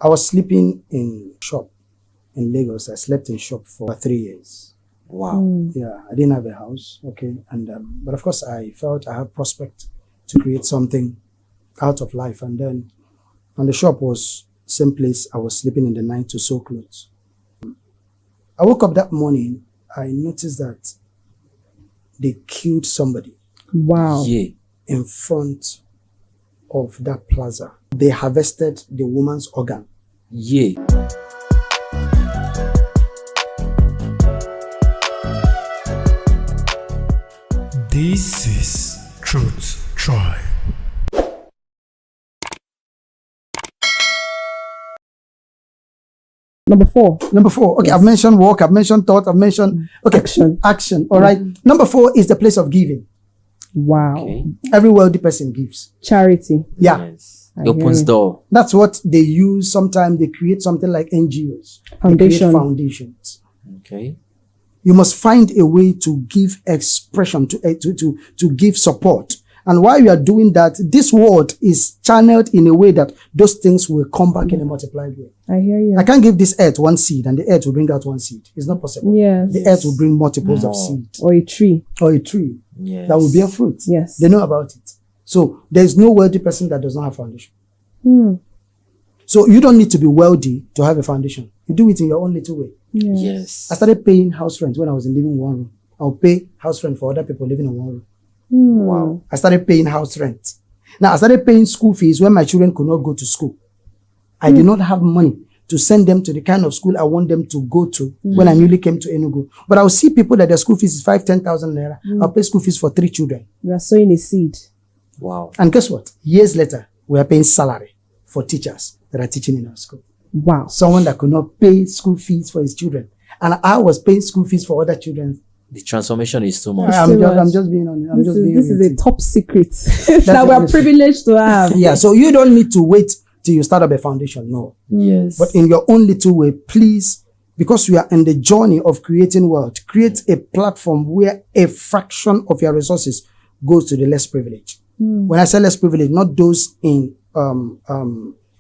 I was sleeping in shop in Lagos. I slept in shop for 3 years. Wow. Yeah, I didn't have a house. Okay, but of course I felt I had prospect to create something out of life, and the shop was same place I was sleeping in the night to sew clothes. I woke up that morning. I noticed that they killed somebody. Wow. Yeah. In front of that plaza. They harvested the woman's organ. Yeah. This is Truth Tribe. Number four. Okay, yes. I've mentioned work, I've mentioned thought, I've mentioned action. All right. Number 4 is the place of giving. Wow. Okay. Every wealthy person gives. Charity. Yeah. Yes. It opens door. That's what they use. Sometimes they create something like NGOs. Foundation. They create foundations. Okay. You must find a way to give expression, to give support. And while you are doing that, this word is channeled in a way that those things will come back in a multiplied way. I hear you. I can't give this earth one seed and the earth will bring out one seed. It's not possible. Yes. The earth will bring multiples of seeds. Or a tree. Or a tree. Yes. That will bear fruit. Yes. They know about it. So there's no wealthy person that does not have foundation. So you don't need to be wealthy to have a foundation. You do it in your own little way. Yes. I started paying house rent when I was living in one room. I'll pay house rent for other people living in one room. Wow. I started paying house rent. Now I started paying school fees when my children could not go to school. I did not have money to send them to the kind of school I want them to go to when I newly came to Enugu. But I will see people that their school fees is 5,000-10,000 naira. I'll pay school fees for 3 children. You are sowing a seed. Wow. And guess what? Years later, we are paying salary for teachers that are teaching in our school. Wow. Someone that could not pay school fees for his children. And I was paying school fees for other children. The transformation is too much. I'm just being honest. This is a top secret that we are privileged to have. Yeah, so you don't need to wait till you start up a foundation. No. Yes. But in your own little way, please, because we are in the journey of creating wealth, create a platform where a fraction of your resources goes to the less privileged. When I say less privileged, not those in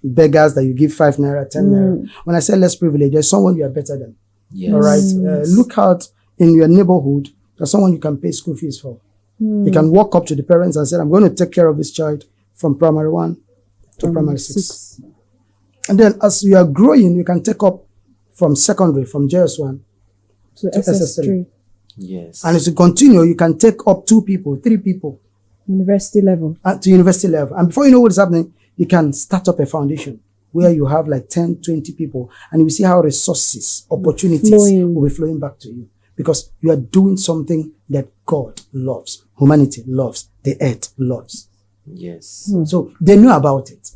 beggars that you give 5 naira, 10 naira. When I say less privileged, there's someone you are better than. Yes. All right. Look out in your neighborhood. There's someone you can pay school fees for. You can walk up to the parents and say, I'm going to take care of this child from primary 1 to primary 6. And then as you are growing, you can take up from secondary, from JS1 to SS3. Yes. And as you continue, you can take up 2 people, 3 people. University level. To university level. And before you know what is happening, you can start up a foundation where you have like 10, 20 people, and you see how resources, opportunities will be flowing back to you. Because you are doing something that God loves, humanity loves, the earth loves. Yes. So they know about it.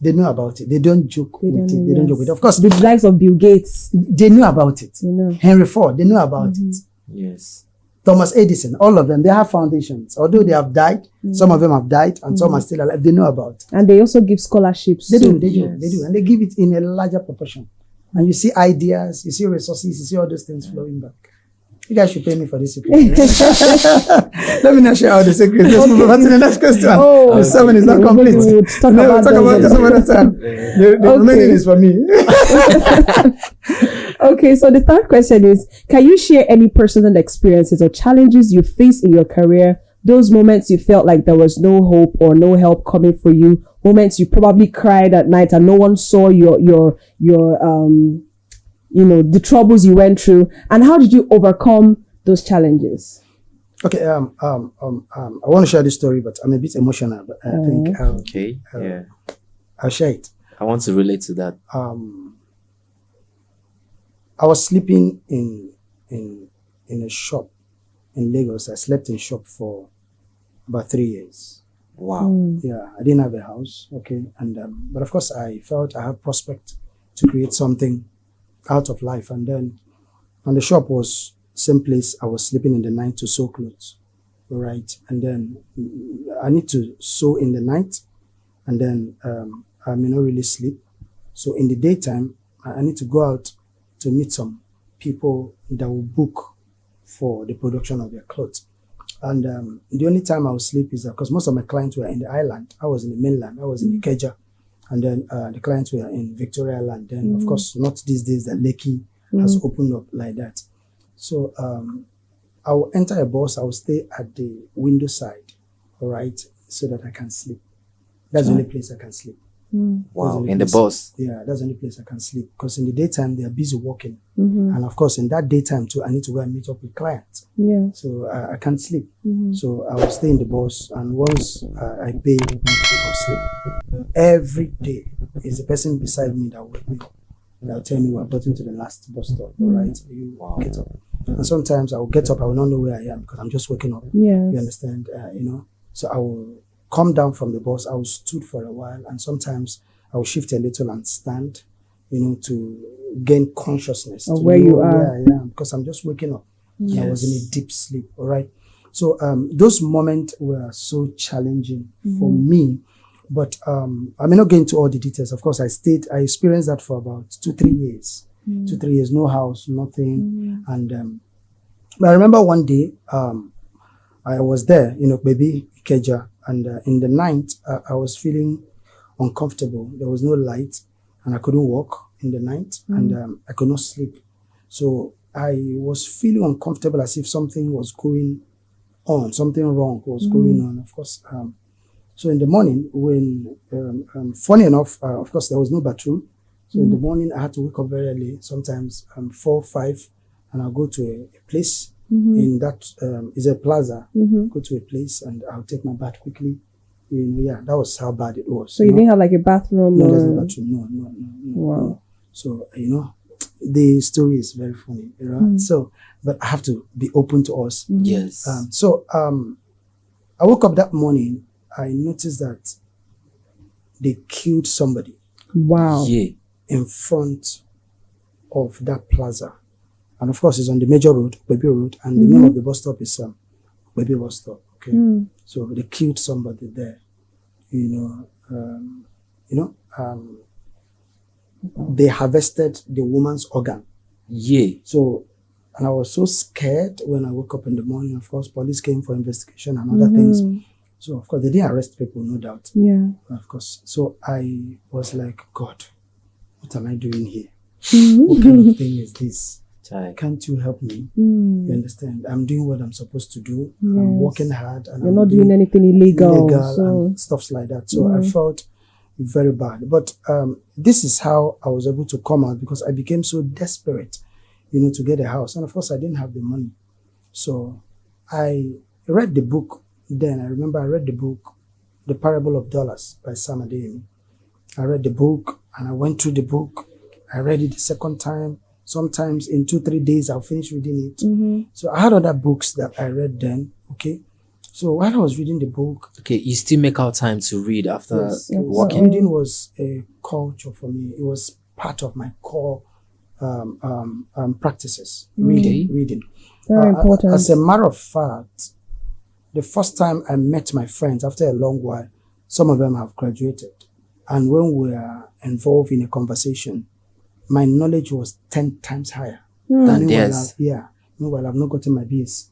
They know about it. They don't joke with it. They don't joke with it. Of course, the likes of Bill Gates. They know about it. You know. Henry Ford, they know about it. Yes. Thomas Edison, all of them, they have foundations. Although they have died, some of them have died, and some are still alive. They know about it. And they also give scholarships. They do. And they give it in a larger proportion. And you see ideas, you see resources, you see all those things flowing back. You guys should pay me for this secret. Let me not share all the secrets. Let's move on to the next question. The 7 is not complete. We'll talk about this some other time. The remaining is for me. Okay, so the third question is, can you share any personal experiences or challenges you faced in your career? Those moments you felt like there was no hope or no help coming for you. Moments you probably cried at night and no one saw your the troubles you went through, and how did you overcome those challenges? Okay, I want to share this story, but I'm a bit emotional. But I think I'll share it. I want to relate to that. I was sleeping in a shop in Lagos. I slept in shop for about 3 years. Wow. Yeah, I didn't have a house. Okay, and but of course I felt I had prospect to create something out of life, and the shop was same place I was sleeping in the night to sew clothes, right? And then I need to sew in the night, and then I may not really sleep. So in the daytime, I need to go out to meet some people that will book for the production of their clothes. And the only time I would sleep is because most of my clients were in the island. I was in the mainland. I was in Ikeja. And then the clients were in Victoria Land. Then, of course, not these days that Lekki has opened up like that. So I will enter a bus. I will stay at the window side, all right, so that I can sleep. That's the only place I can sleep. Wow, in the bus. Yeah, that's the only place I can sleep. Because in the daytime, they are busy working. And of course, in that daytime too, I need to go and meet up with clients. Yeah. So I can't sleep. So I will stay in the bus. And once I pay, I'll sleep. Every day is the person beside me that will wake me up. And they'll tell me we're getting to the last bus stop. All right, you get up. And sometimes I will get up, I will not know where I am because I'm just waking up. Yeah. You understand? So I will come down from the bus. I will stood for a while, and sometimes I will shift a little and stand, to gain consciousness of to where know you are. where I am, because I'm just waking up. And I was in a deep sleep. All right. So those moments were so challenging for me. But I may not get into all the details. Of course, I experienced that for about 2-3 years. 2-3 years, no house, nothing. And but I remember one day, I was there, baby Keja, and in the night, I was feeling uncomfortable. There was no light, and I couldn't walk in the night, and I could not sleep. So I was feeling uncomfortable, as if something was going on, something wrong was going on. Of course, so in the morning, when funny enough, of course, there was no bathroom. So in the morning, I had to wake up very early, sometimes 4, 5, and I'll go to a place in that, is a plaza, go to a place and I'll take my bath quickly. That was how bad it was. So you didn't have like a bathroom? No, there's no bathroom. No. Wow. So, the story is very funny, So, but I have to be open to us. Yes. I woke up that morning, I noticed that they killed somebody. Wow. Yeah. In front of that plaza. And of course, it's on the major road, Baby Road, and the name of the bus stop is Baby Bus Stop. Okay. So they killed somebody there. They harvested the woman's organ. Yeah. So, and I was so scared when I woke up in the morning. Of course, police came for investigation and other things. So, of course, they didn't arrest people, no doubt. Yeah. Of course. So I was like, God, what am I doing here? What kind of thing is this? Can't you help me? You understand? I'm doing what I'm supposed to do. Yes. I'm working hard. And You're I'm not doing anything illegal. and stuff like that. So I felt very bad. But this is how I was able to come out, because I became so desperate, to get a house. And of course, I didn't have the money. So I read the book. Then I remember I read the book, The Parable of Dollars by Sam Adeyemi. I read the book and I went through the book. I read it the second time. Sometimes in 2-3 days, I'll finish reading it. So I had other books that I read then. Okay. So while I was reading the book. Okay, you still make out time to read after working. Reading was a culture for me. It was part of my core practices. Reading. Very important. As a matter of fact, the first time I met my friends after a long while, some of them have graduated. And when we are involved in a conversation, my knowledge was 10 times higher than theirs. Meanwhile, I've not gotten my BS.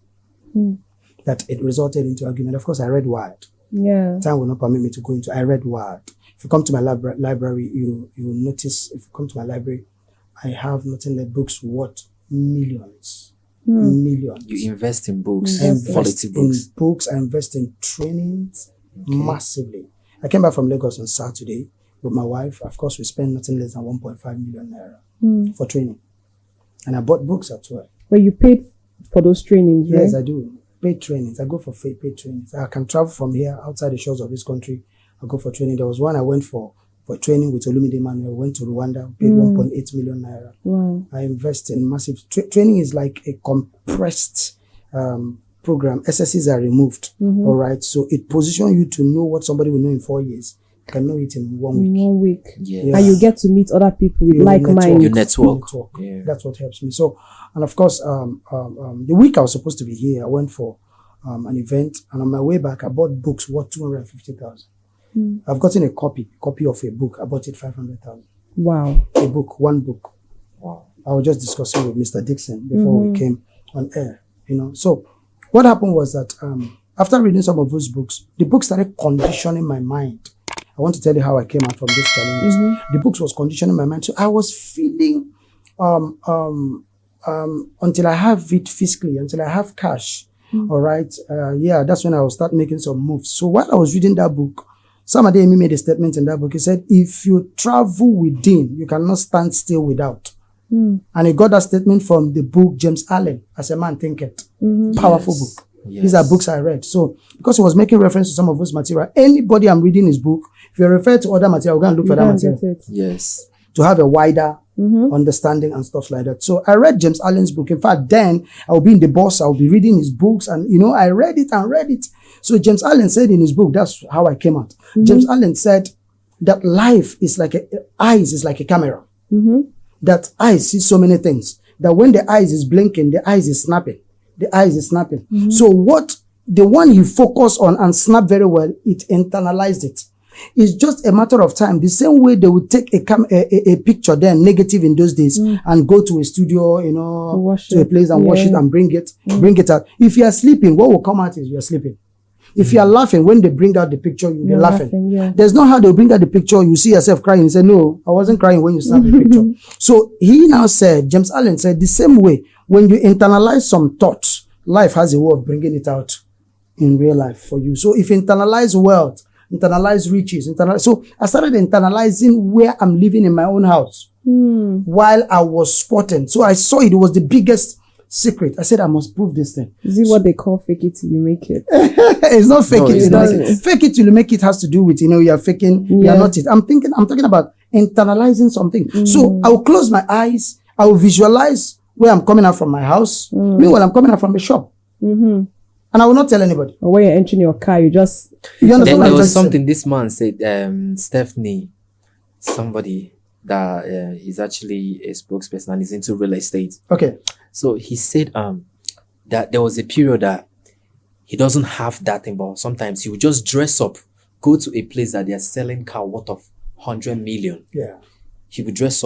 That it resulted into argument. Of course, I read Wired. Yeah. Time will not permit me to go into. I read Wired. If you come to my library, you will notice. If you come to my library, I have nothing but books worth millions. Millions. You invest in books, I invest quality books. in books. I invest in trainings massively. I came back from Lagos on Saturday with my wife. Of course, we spent nothing less than 1.5 million naira for training. And I bought books as well. But you paid for those trainings, right? Yes, I do. Paid trainings. I go for paid trainings. I can travel from here outside the shores of this country. I go for training. There was one I went for training with Olumide Manuel. Went to Rwanda, paid 1.8 million naira. Wow. I invest in massive training. Is like a compressed program. SSCs are removed. All right. So it positions you to know what somebody will know in 4 years. You can know it in 1 week. In 1 week. Yes. And you get to meet other people with like minds. Your network. Yeah. That's what helps me. So, and of course, the week I was supposed to be here, I went for an event, and on my way back, I bought books worth 250,000. I've gotten a copy of a book. I bought it 500,000. Wow. A book, one book. Wow. I was just discussing with Mr. Dixon before we came on air. So what happened was that after reading some of those books, the book started conditioning my mind. I I want to tell you how I came out from these challenges. The books was conditioning my mind. So I was feeling until I have it physically, until I have cash. All right. That's when I will start making some moves. So while I was reading that book, somebody made a statement in that book. He said, if you travel within, you cannot stand still without. And he got that statement from the book James Allen, As a Man Thinketh. Powerful book. Yes. These are books I read. So because he was making reference to some of those material, anybody I'm reading his book, if you refer to other material, we're going to look for that material. Yes. To have a wider understanding and stuff like that. So I read James Allen's book. In fact, then I'll be in the bus, I'll be reading his books, and I read it. So James Allen said in his book, that's how I came out. James Allen said that life is like eyes is like a camera. That eyes see so many things. That when the eyes is blinking, the eyes is snapping. The eyes is snapping. So what the one you focus on and snap very well, it internalized it. It's just a matter of time. The same way they would take a picture then negative in those days and go to a studio, to a place and wash it and bring it out. If you are sleeping, what will come out is you are sleeping. If you are laughing, when they bring out the picture, you'll be laughing. There's not how they'll bring out the picture, you see yourself crying. You say, no, I wasn't crying when you snapped the picture. So he now said, James Allen said, the same way, when you internalize some thoughts, life has a way of bringing it out in real life for you. So if you internalize wealth, internalize riches, so I started internalizing where I'm living in my own house while I was squatting. So I saw it was the biggest secret. I said, I must prove this thing. Is it what they call fake it till you make it? It's not fake it. It's Not not. fake it till you make it has to do with, you're faking, you're not it. I'm talking about internalizing something. So I will close my eyes. I will visualize where I'm coming out from my house. Meanwhile, I'm coming out from the shop. And I will not tell anybody. Or when you're entering your car, you understand Then what there I'm was saying? something this man said, Stephanie, somebody that is actually a spokesperson and is into real estate. Okay. So he said that there was a period that he doesn't have that thing, but sometimes he would just dress up, go to a place that they are selling car worth of 100 million. Yeah. He would dress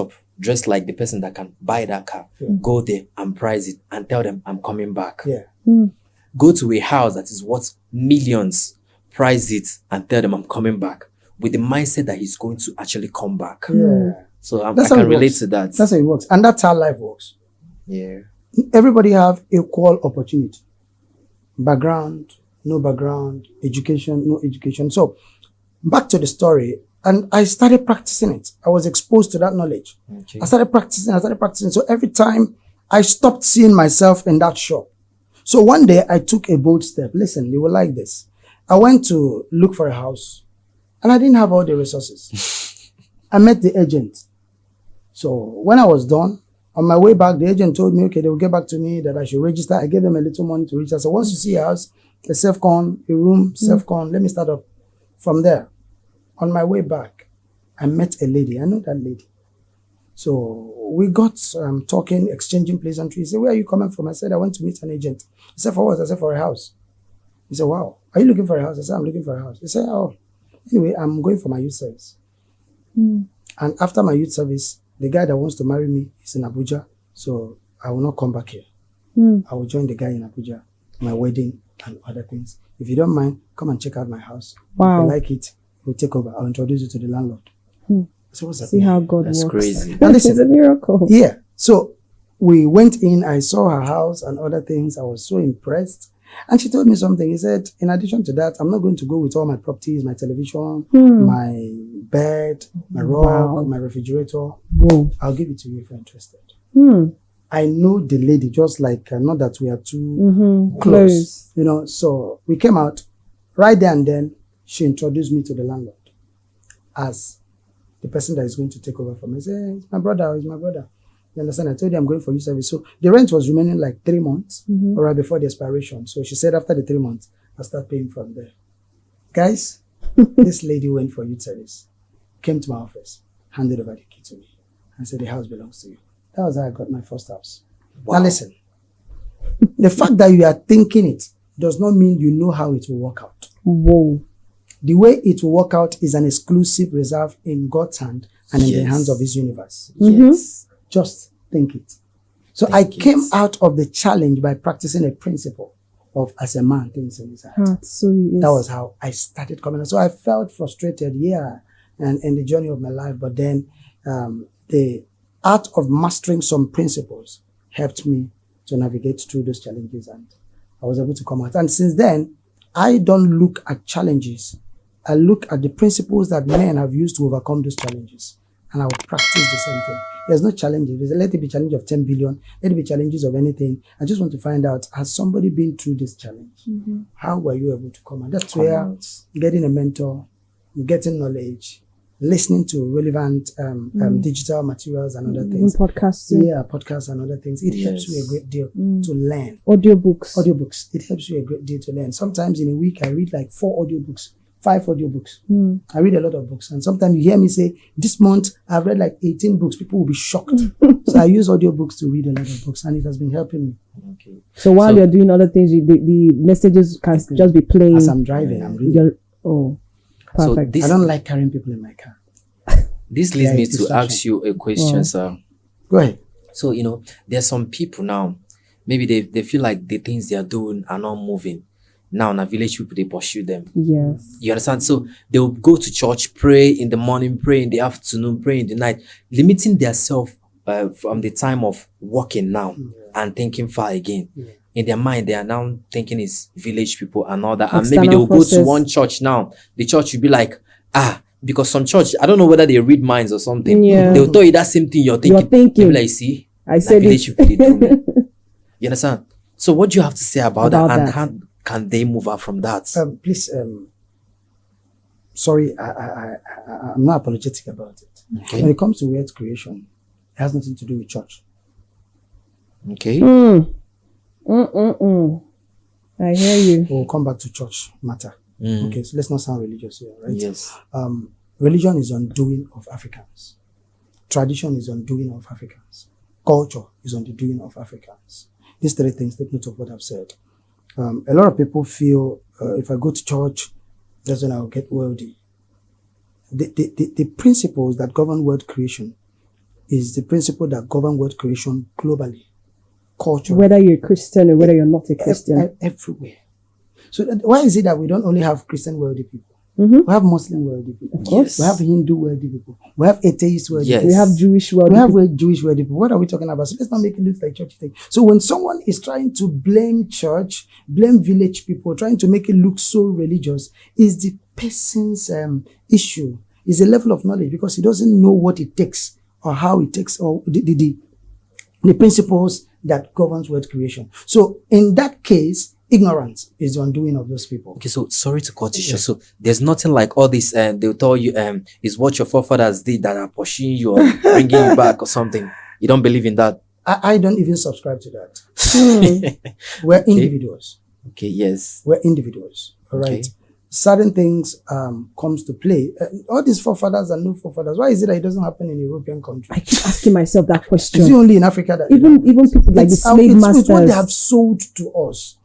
like the person that can buy that car, go there and price it and tell them, I'm coming back. Yeah. Go to a house that is worth millions, price it and tell them I'm coming back with the mindset that he's going to actually come back. Yeah. So I That's how can it relate works. to that. That's how it works. And that's how life works. Yeah. Everybody have equal opportunity. Background, no background, education, no education. So back to the story, and I started practicing it. I was exposed to that knowledge. Okay. I started practicing. So every time I stopped seeing myself in that shop. So one day I took a bold step. Listen, you will like this. I went to look for a house and I didn't have all the resources. I met the agent. So when I was done, on my way back, the agent told me, okay, they will get back to me that I should register. I gave them a little money to register. So once you see a house, a self-con, a room, self-con, let me start up from there. On my way back, I met a lady. I know that lady. So we got talking, exchanging pleasantries. He said, where are you coming from? I said, I went to meet an agent. He said, for what? I said, for a house. He said, wow, are you looking for a house? I said, I'm looking for a house. He said, oh, anyway, I'm going for my youth service. And after my youth service, the guy that wants to marry me is in Abuja. So I will not come back here. I will join the guy in Abuja, my wedding and other things. If you don't mind, come and check out my house. Wow. If you like it, we'll take over. I'll introduce you to the landlord. So what's that? See how God That's works. crazy. Now listen. It's a miracle. Yeah. So we went in, I saw her house and other things. I was so impressed. And she told me something. He said, in addition to that, I'm not going to go with all my properties, my television, my bed, my rug, my refrigerator. Whoa. I'll give it to you if you're interested. I know the lady, just like, not that we are too close, so we came out right there and then she introduced me to the landlord as the person that is going to take over from me. I said, it's my brother, You understand? I told you I'm going for youth service. So the rent was remaining like 3 months right before the expiration. So she said after the 3 months, I'll start paying from there. Guys, this lady went for youth service, came to my office, handed over the key to me, and said, the house belongs to you. That was how I got my first house. Wow. Now listen, the fact that you are thinking it does not mean you know how it will work out. Whoa. The way it will work out is an exclusive reserve in God's hand and in the Yes. hands of his universe. Yes. Just think it. So I came out of the challenge by practicing a principle of as a man things in his heart. So he is. That was how I started coming. So I felt frustrated, and in the journey of my life. But then the art of mastering some principles helped me to navigate through those challenges, and I was able to come out. And since then, I don't look at challenges. I look at the principles that men have used to overcome those challenges, and I will practice the same thing. There's no challenges. Let it be challenge of 10 billion. Let it be challenges of anything. I just want to find out, has somebody been through this challenge? How were you able to come out? That's where getting a mentor, getting knowledge, listening to relevant digital materials and other things. Podcasts. Yeah, podcasts and other things. It helps you a great deal to learn. Audiobooks. It helps you a great deal to learn. Sometimes in a week, I read like 4 audiobooks. 5 audiobooks. I read a lot of books, and sometimes you hear me say, this month I've read like 18 books. People will be shocked. So I use audiobooks to read a lot of books, and it has been helping me. Okay. So while you're doing other things, the messages can just be playing. As I'm driving, I'm reading. Perfect. I don't like carrying people in my car. This leads me to ask you a question, sir. Go ahead. So, there's some people now, maybe they feel like the things they are doing are not moving. Now, in a village, people, they pursue them. Yes. You understand? So they will go to church, pray in the morning, pray in the afternoon, pray in the night, limiting themselves from the time of working now and thinking far again. In their mind, they are now thinking it's village people and all that. And maybe they will go to one church now. The church will be like, because some church, I don't know whether they read minds or something. Yeah. They will tell you that same thing you're thinking. They'll be like, see, I said village it. people, they do me. You understand? So what do you have to say about that? And how can they move out from that? Please, sorry, I'm not apologetic about it. Okay. When it comes to wealth creation, it has nothing to do with church. Okay. I hear you. We'll come back to church matter. Okay, so let's not sound religious here, right? Yes. Religion is undoing of Africans. Tradition is undoing of Africans. Culture is on the doing of Africans. These 3 things, take note of what I've said. A lot of people feel if I go to church, that's when I'll get wealthy. The principles that govern wealth creation is the principle that govern wealth creation globally. Culture. Whether you're a Christian or whether you're not a Christian. Everywhere. So why is it that we don't only have Christian wealthy people? We have Muslim wealthy people. Yes. We have Hindu wealthy people. We have atheist wealthy people. We have Jewish wealthy We have people. Jewish wealthy people. What are we talking about? So let's not make it look like church thing. So when someone is trying to blame church, blame village people, trying to make it look so religious, is the person's issue. Is a level of knowledge, because he doesn't know what it takes or how it takes, or the principles that governs wealth creation. So in that case, ignorance is the undoing of those people. Okay, so sorry to cut you short. So there's nothing like all this, they'll tell you, is what your forefathers did that are pursuing you or bringing you back or something. You don't believe in that? I don't even subscribe to that. We're individuals. Okay, yes. We're individuals. All right. Okay. Certain things comes to play. All these forefathers and no forefathers. Why is it that it doesn't happen in European countries? I keep asking myself that question. Is it only in Africa that Even people like the slave masters. It's what they have sold to us.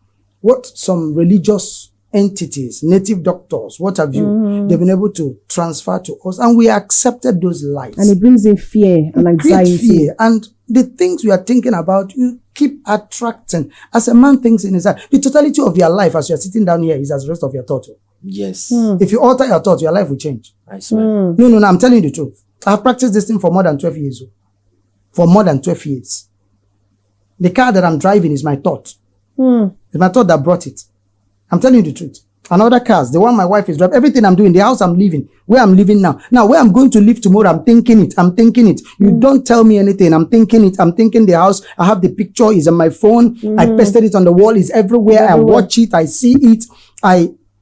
What some religious entities, native doctors, what have you, they've been able to transfer to us, and we accepted those lies. And it brings in fear and anxiety. Fear. And the things we are thinking about, you keep attracting. As a man thinks in his heart, the totality of your life as you're sitting down here is as the rest of your thought. Yes. If you alter your thought, your life will change. I swear. No, I'm telling you the truth. I've practiced this thing for more than 12 years. For more than 12 years. The car that I'm driving is my thought. It's my thought that brought it. I'm telling you the truth. And other cars, the one my wife is driving, everything I'm doing, the house I'm living, where I'm living now. Now, where I'm going to live tomorrow, I'm thinking it. You don't tell me anything. I'm thinking it. I'm thinking the house. I have the picture. It's on my phone. I pasted it on the wall. It's everywhere. I watch it. I see it.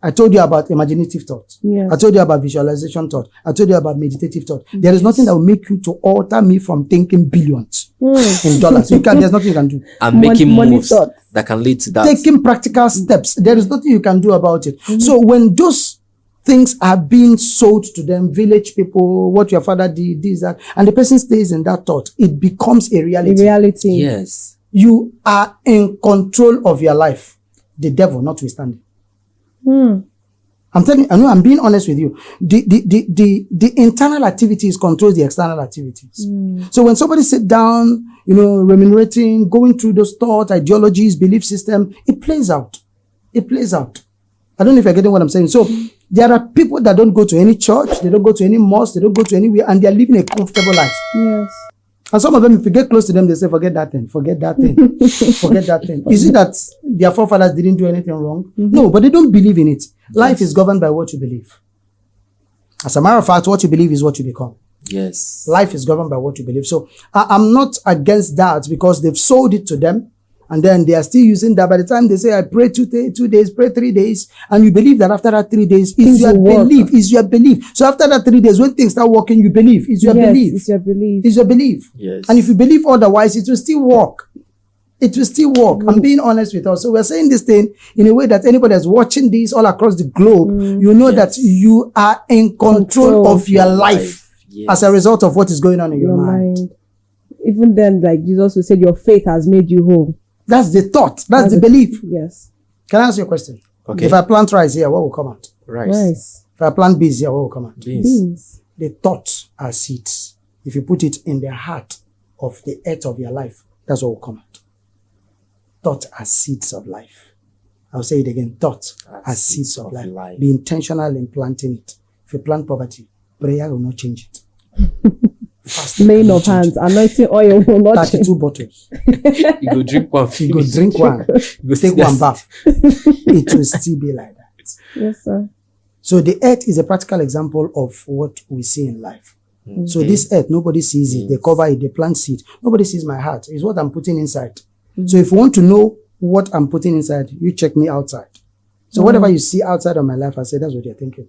I told you about imaginative thought. Yeah. I told you about visualization thought. I told you about meditative thought. There is nothing that will make you to alter me from thinking billions in dollars. There's nothing you can do. I'm making money moves thoughts. that can lead to that. Taking practical steps. There is nothing you can do about it. So when those things are being sold to them, village people, what your father did, this, that, and the person stays in that thought, it becomes a reality. Yes. You are in control of your life. The devil notwithstanding. I'm telling you, I know I'm being honest with you. The internal activities controls the external activities. So when somebody sit down, remunerating, going through those thoughts, ideologies, belief system, it plays out. it plays out. I don't know if you're getting what I'm saying. So there are people that don't go to any church, they don't go to any mosque, they don't go to anywhere, and they're living a comfortable life. Yes. And some of them, if you get close to them, they say, forget that thing, forget that thing, forget that thing. Is it that their forefathers didn't do anything wrong? No, but they don't believe in it. Life is governed by what you believe. As a matter of fact, what you believe is what you become. Yes. Life is governed by what you believe. So I'm not against that because they've sold it to them. And then they are still using that. By the time they say, I pray 2 days, pray 3 days, and you believe that after that 3 days, is your belief, is your belief. So after that 3 days, when things start working, you believe. Is your belief. It's your belief. It's your belief. Yes. And if you believe otherwise, it will still work. It will still work. I'm being honest with us. So we're saying this thing in a way that anybody that's watching this all across the globe, you know that you are in control of your life as a result of what is going on in your mind. Even then, like Jesus would say, your faith has made you whole. That's the thought. That's the belief. Yes. Can I ask you a question? Okay. If I plant rice here, what will come out? Rice. If I plant beans here, what will come out? Beans. The thoughts are seeds. If you put it in the heart of the earth of your life, that's what will come out. Thoughts are seeds of life. I'll say it again. Thoughts are seeds of life. Be intentional in planting it. If you plant poverty, prayer will not change it. Laying of hands, anointing oil will not 32 bottles. You go drink one. You go drink one. You take one bath. It will still be like that. Yes, sir. So the earth is a practical example of what we see in life. So this earth, nobody sees it. They cover it. They plant seed. Nobody sees my heart. It's what I'm putting inside. So if you want to know what I'm putting inside, you check me outside. So whatever you see outside of my life, I say, that's what you're thinking.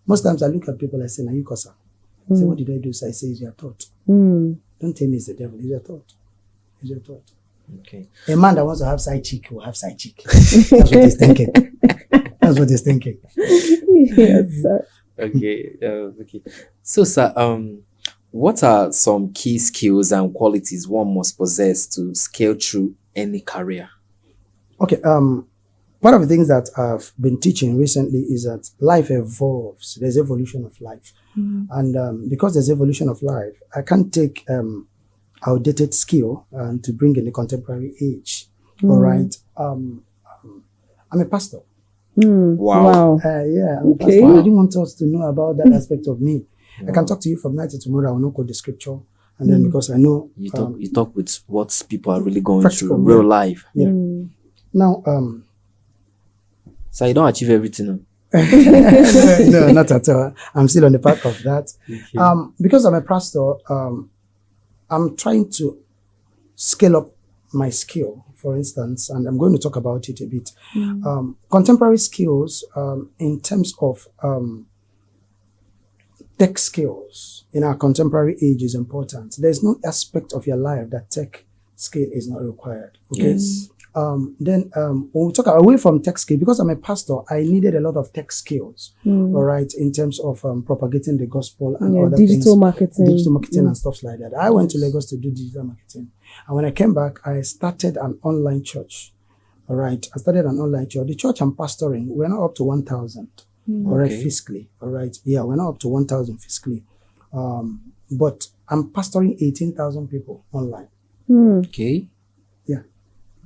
Most times I look at people, I say, now you cause I say, what did I do? So I say, it's your thought. Don't tell me it's the devil. It's your thought. It's your thought. Okay. A man that wants to have side chick will have side chick. That's what he's thinking. That's what he's thinking. Yes, sir. Okay. Okay. So, sir, what are some key skills and qualities one must possess to scale through any career? Okay. One of the things that I've been teaching recently is that life evolves. There's evolution of life. And because there's evolution of life, I can't take outdated skill to bring in the contemporary age. All right. I'm a pastor. Wow. Yeah, I'm a pastor. I didn't want us to know about that aspect of me. I can talk to you from night to tomorrow. I will not quote the scripture. And then because I know... You talk with what people are really going through, real life. Yeah. Now... So you don't achieve everything. No, not at all. I'm still on the path of that. Okay. Because I'm a pastor, I'm trying to scale up my skill, for instance, and I'm going to talk about it a bit. Contemporary skills in terms of tech skills in our contemporary age is important. There's no aspect of your life that tech skill is not required. Okay. Yes. Then when we talk away from tech skill, because I'm a pastor, I needed a lot of tech skills, all right, in terms of propagating the gospel and other digital things, digital marketing and stuff like that. I went to Lagos to do digital marketing, and when I came back, I started an online church. All right, I started an online church. The church I'm pastoring, we're not up to 1,000, all right, fiscally, all right, yeah, we're not up to 1,000 fiscally, but I'm pastoring 18,000 people online. Okay.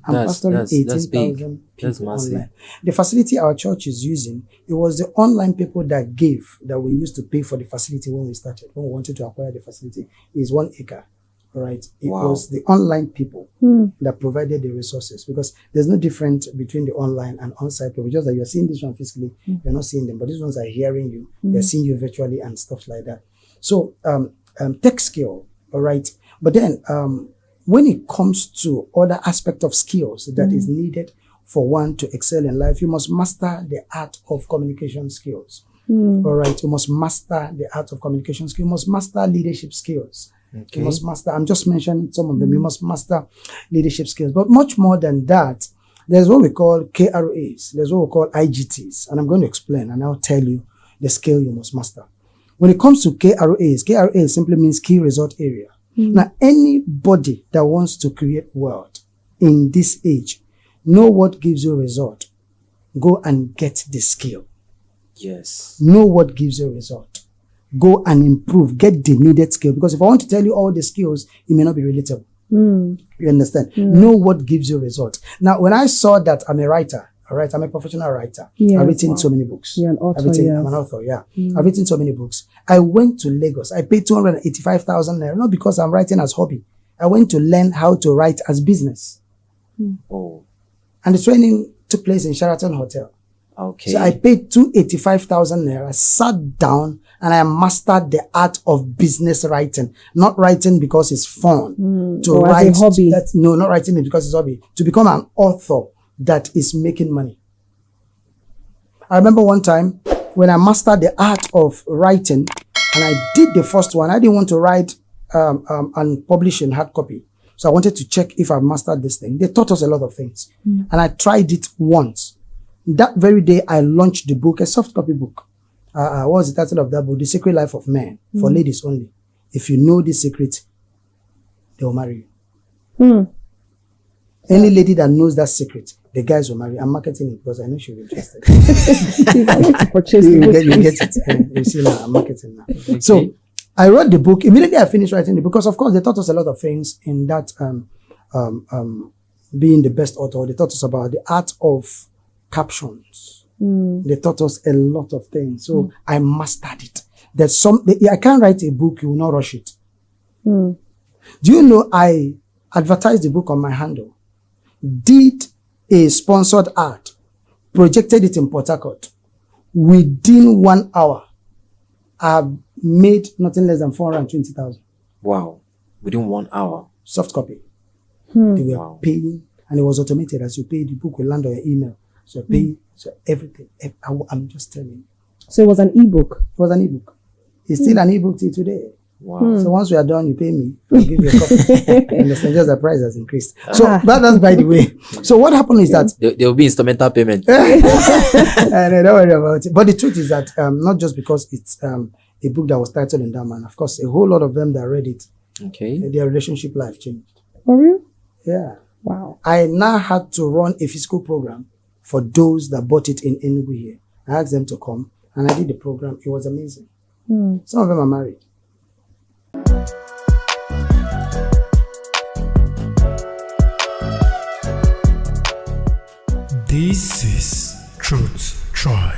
I'm pastoring 18,000 people online. The facility our church is using, it was the online people that gave, that we used to pay for the facility when we started, when we wanted to acquire the facility. It's 1 acre, all right? It was the online people that provided the resources, because there's no difference between the online and on-site people. Just that you're seeing this one physically, you're not seeing them, but these ones are hearing you, they're seeing you virtually and stuff like that. So, tech skill, all right? But then, when it comes to other aspect of skills that is needed for one to excel in life, you must master the art of communication skills. All right, you must master the art of communication skills. You must master leadership skills. You must master, I'm just mentioning some of them, you must master leadership skills. But much more than that, there's what we call KRAs, there's what we call IGTs, and I'm going to explain and I'll tell you the skill you must master. When it comes to KRAs, KRA simply means key result area. Now, anybody that wants to create wealth in this age, know what gives you result. Go and get the skill. Yes. Know what gives you result. Go and improve. Get the needed skill. Because if I want to tell you all the skills, it may not be relatable. You understand? Know what gives you result. Now, when I saw that I'm a writer, All right, I'm a professional writer. Yeah, I've written wow. so many books. You're an author, I'm an author, yeah. I've written so many books. I went to Lagos. I paid 285,000 naira, not because I'm writing as hobby. I went to learn how to write as business. Oh, And the training took place in Sheraton Hotel. okay. So I paid 285,000 naira, sat down, and I mastered the art of business writing. Not writing because it's fun. To Or as a write hobby. no, not writing it because it's hobby. To become an author that is making money. I remember one time when I mastered the art of writing, and I did the first one. I didn't want to write and publish in hard copy. So I wanted to check if I've mastered this thing. They taught us a lot of things. And I tried it once. That very day, I launched the book, a soft copy book. What was the title of that book? The Secret Life of Men, for ladies only. If you know this secret, they will marry you. Any lady that knows that secret, the guys will marry. I'm marketing it because I know she'll be interested. I like to purchase the you book. get it. You see now, I'm marketing now. So I wrote the book. Immediately I finished writing the book, because of course they taught us a lot of things in that being the best author. They taught us about the art of captions. They taught us a lot of things. So I mastered it. I can't write a book, you will not rush it. Do you know I advertised the book on my handle, did a sponsored ad, projected it in Port Harcourt. Within 1 hour, I've made nothing less than 420,000. Wow. Within 1 hour. Soft copy. They were Wow. paying, and it was automated. As you pay, the book will land on your email. So pay, so everything. I'm just telling you. So it was an ebook. It was an ebook. It's still an ebook till today. Wow. So once we are done, you pay me. I'll give you a copy. You understand? Just the price has increased. So that's by the way. So what happened is that There will be instrumental payment. don't worry about it. But the truth is that not just because it's a book that was titled in that manner. Of course, a whole lot of them that read it, Okay. their relationship life changed. For real? Yeah. Wow. I now had to run a physical program for those that bought it in Enugu here. I asked them to come, and I did the program. It was amazing. Some of them are married. This is Truth Tribe.